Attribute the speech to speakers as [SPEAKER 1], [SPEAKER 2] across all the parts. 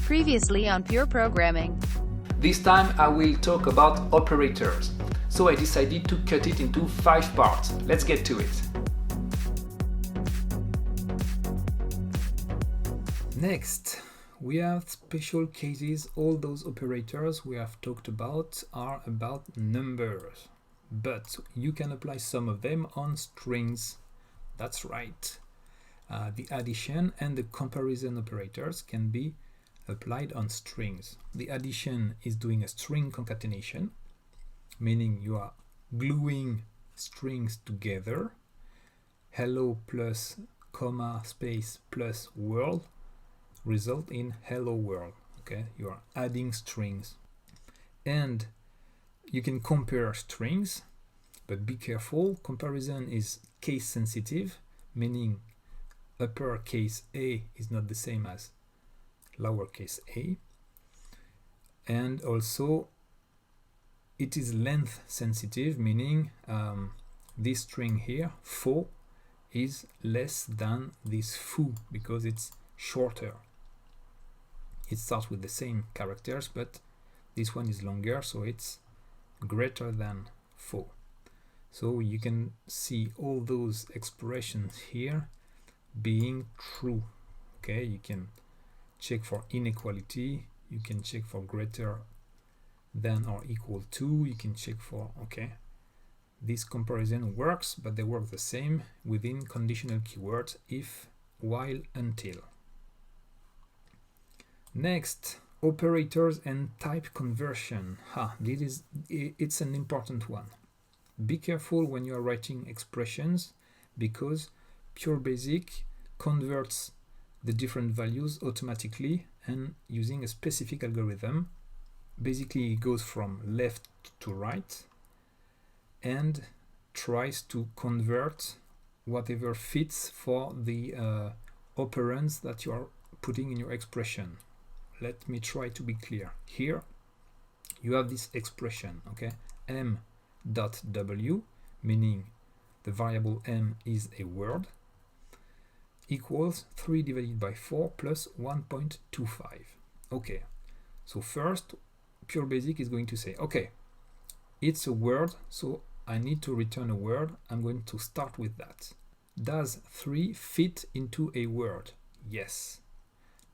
[SPEAKER 1] Previously on Pure Programming.
[SPEAKER 2] This time I will talk about operators. So I decided to cut it into 5 parts. Let's get to it. Next, we have special cases. All those operators we have talked about are about numbers, but you can apply some of them on strings. That's right. The addition and the comparison operators can be applied on strings. The addition is doing a string concatenation, meaning you are gluing strings together. Hello plus comma space plus world result in hello world. Okay, you are adding strings. And you can compare strings, but be careful, comparison is case sensitive, meaning uppercase A is not the same as lowercase a, and also it is length sensitive, meaning this string here, fo, is less than this foo because it's shorter. It starts with the same characters, but this one is longer, so it's greater than fo. So you can see all those expressions here being true. Okay, you can check for inequality, you can check for greater than or equal to, you can check for, okay, this comparison works, but they work the same within conditional keywords if, while, until. Next, operators and type conversion. It's an important one. Be careful when you are writing expressions, because PureBasic converts the different values automatically and using a specific algorithm. Basically, it goes from left to right and tries to convert whatever fits for the operands that you are putting in your expression. Let me try to be clear. Here you have this expression, okay, m.w, meaning the variable m is a word, equals 3 divided by 4 plus 1.25. Okay, so first PureBasic is going to say, okay, it's a word, so I need to return a word. I'm going to start with that. Does 3 fit into a word? Yes.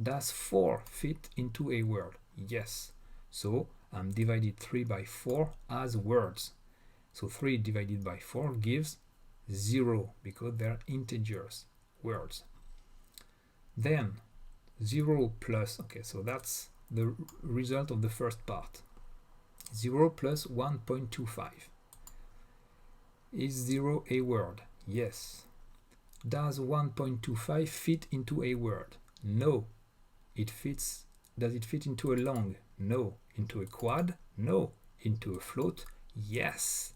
[SPEAKER 2] Does 4 fit into a word? Yes. So I'm divided 3 by 4 as words. So 3 divided by 4 gives 0 because they're integers, words. Then 0 plus, okay, so that's the result of the first part. 0 plus 1.25. Is 0 a word? Yes. Does 1.25 fit into a word? No. It fits. Does it fit into a long? No. Into a quad? No. Into a float? Yes.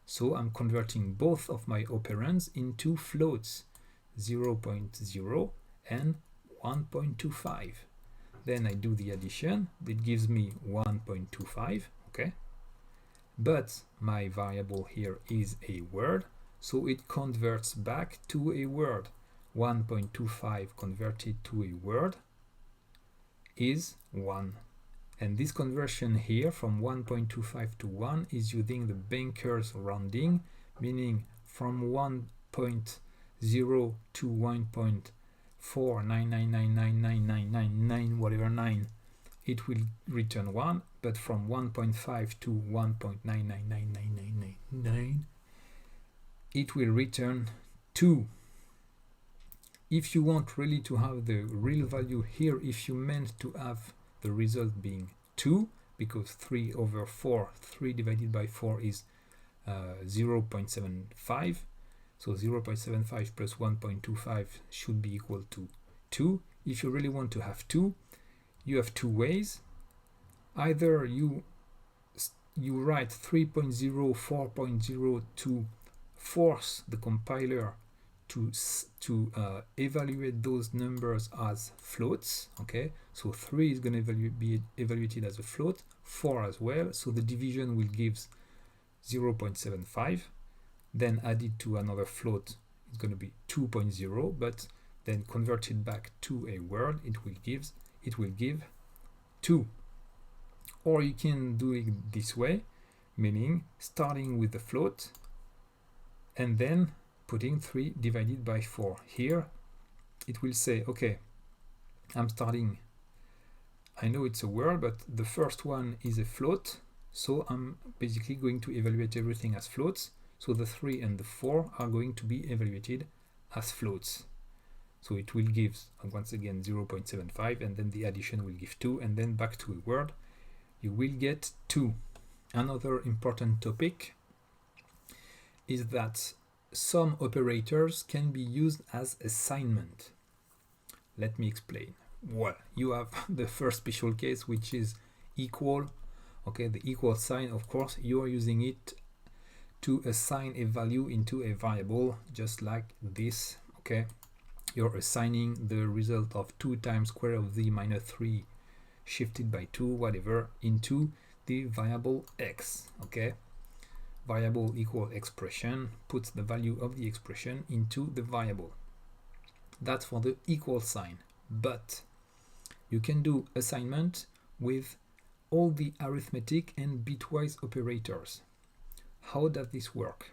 [SPEAKER 2] So I'm converting both of my operands into floats, 0.0 and 1.25. Then I do the addition. That gives me 1.25. Okay. But my variable here is a word, so it converts back to a word. 1.25 converted to a word is 1. And this conversion here from 1.25 to 1 is using the banker's rounding, meaning from 1.0 to 1.499999999 whatever 9, it will return 1, but from 1.5 to 1.9999999 it will return 2. If you want really to have the real value here, if you meant to have the result being 2, because 3 over 4, 3 divided by 4 is 0.75, so 0.75 plus 1.25 should be equal to 2. If you really want to have 2, you have 2 ways. Either you write 3.0, 4.0 to force the compiler to evaluate those numbers as floats. Okay, so 3 is going to be evaluated as a float, 4 as well, so the division will give 0.75, then added to another float, it's going to be 2.0, but then converted back to a word, it will give 2. Or you can do it this way, meaning starting with the float and then putting 3 divided by 4. Here it will say, okay, I'm starting, I know it's a word, but the first one is a float, so I'm basically going to evaluate everything as floats. So the 3 and the 4 are going to be evaluated as floats. So it will give, once again, 0.75, and then the addition will give 2, and then back to a word, you will get 2. Another important topic is that some operators can be used as assignment. Let me explain. Well, you have the first special case, which is equal. Okay, the equal sign, of course, you are using it to assign a value into a variable, just like this. Okay, you're assigning the result of 2 times square of z minus 3 shifted by 2, whatever, into the variable x. Okay, variable equal expression puts the value of the expression into the variable. That's for the equal sign. But you can do assignment with all the arithmetic and bitwise operators. How does this work?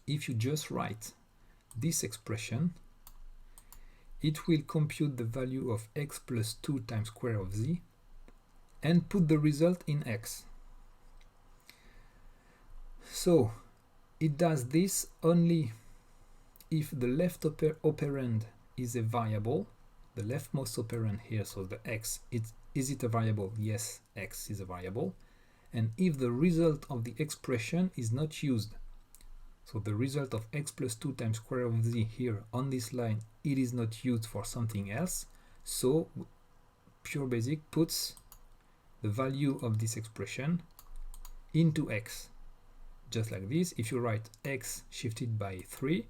[SPEAKER 2] If you just write this expression, it will compute the value of x plus 2 times square of z and put the result in x. So it does this only if the left operand is a variable, the leftmost operand here, so the x, is it a variable? Yes, x is a variable. And if the result of the expression is not used, so the result of x plus 2 times square of z here on this line, it is not used for something else, so PureBasic puts the value of this expression into x. Just like this, if you write x shifted by 3,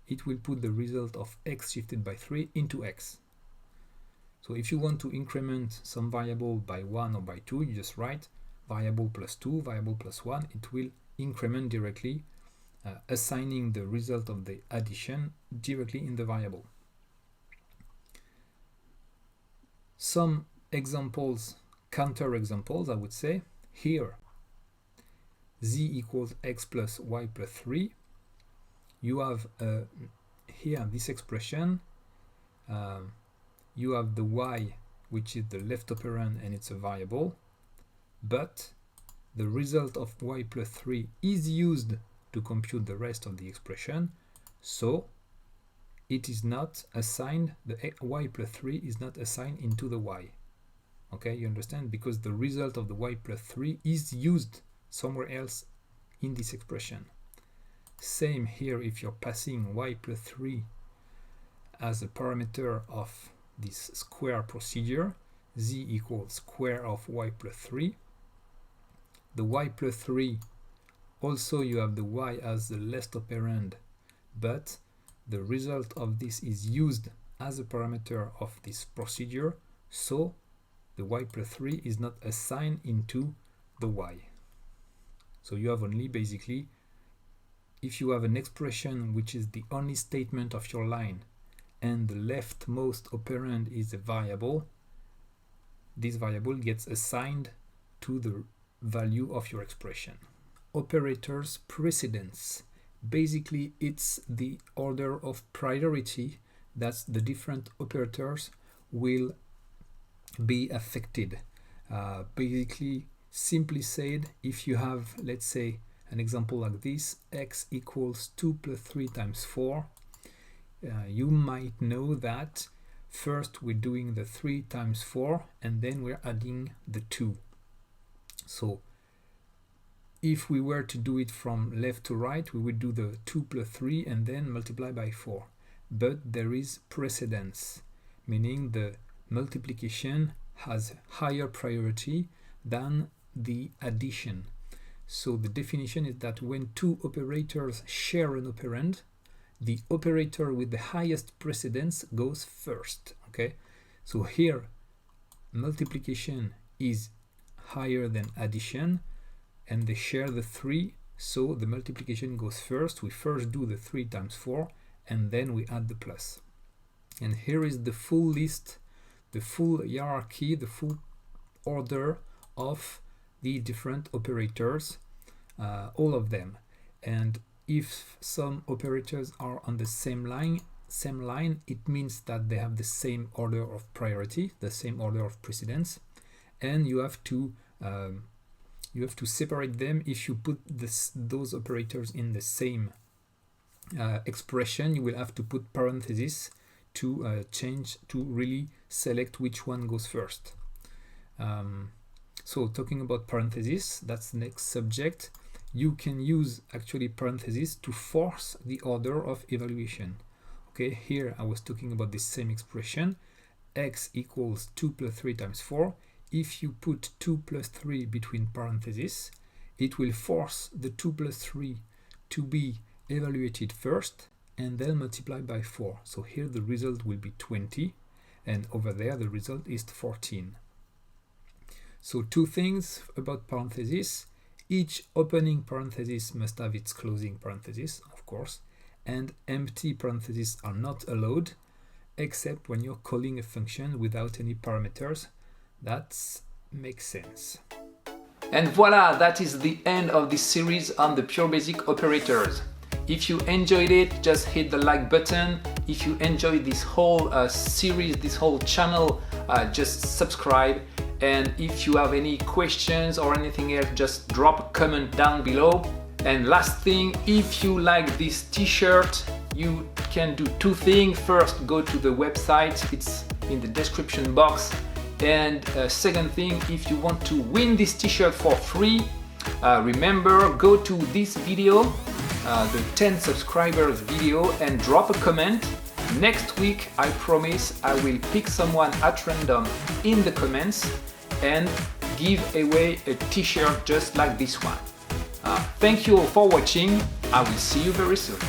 [SPEAKER 2] it will put the result of x shifted by 3 into x. So if you want to increment some variable by 1 or by 2, you just write variable plus 2, variable plus 1. It will increment directly, assigning the result of the addition directly in the variable. Some examples, counter examples, I would say. Here, z equals x plus y plus 3. You have here this expression. You have the y, which is the left operand, and it's a variable. But the result of y plus 3 is used to compute the rest of the expression. So it is not assigned, the y plus 3 is not assigned into the y. Okay, you understand? Because the result of the y plus 3 is used somewhere else in this expression. Same here if you're passing y plus 3 as a parameter of this square procedure, z equals square of y plus 3. The y plus 3, also you have the y as the left operand, but the result of this is used as a parameter of this procedure, so the y plus 3 is not assigned into the y. So you have only basically, if you have an expression which is the only statement of your line and the leftmost operand is a variable, this variable gets assigned to the value of your expression. Operators precedence. Basically, it's the order of priority that the different operators will be affected. Basically, simply said, if you have, let's say, an example like this, x equals 2 plus 3 times 4, you might know that first we're doing the 3 times 4 and then we're adding the 2. So if we were to do it from left to right, we would do the 2 plus 3 and then multiply by 4. But there is precedence, meaning the multiplication has higher priority than the addition. So the definition is that when two operators share an operand, the operator with the highest precedence goes first. Okay, so here multiplication is higher than addition, and they share the 3, so the multiplication goes first. We first do the 3 times 4 and then we add the plus. And here is the full list, the full hierarchy, the full order of the different operators, all of them. And if some operators are on the same line, it means that they have the same order of priority, the same order of precedence, and you have to separate them. If you put those operators in the same expression, you will have to put parentheses to change, to really select which one goes first. So talking about parentheses, that's the next subject. You can use actually parentheses to force the order of evaluation. Okay, here I was talking about this same expression, x equals 2 plus 3 times 4. If you put 2 plus 3 between parentheses, it will force the 2 plus 3 to be evaluated first and then multiply by 4. So here the result will be 20, and over there the result is 14. So two things about parentheses. Each opening parenthesis must have its closing parenthesis, of course, and empty parentheses are not allowed except when you're calling a function without any parameters. That makes sense. And voila, that is the end of this series on the PureBasic operators. If you enjoyed it, just hit the like button. If you enjoyed this whole series, this whole channel, just subscribe. And if you have any questions or anything else, just drop a comment down below. And last thing, if you like this t-shirt, you can do two things. First, go to the website, it's in the description box. And second thing, if you want to win this t-shirt for free, remember, go to this video, the 10 subscribers video, and drop a comment. Next week, I promise, I will pick someone at random in the comments and give away a t-shirt just like this one. Thank you all for watching. I will see you very soon.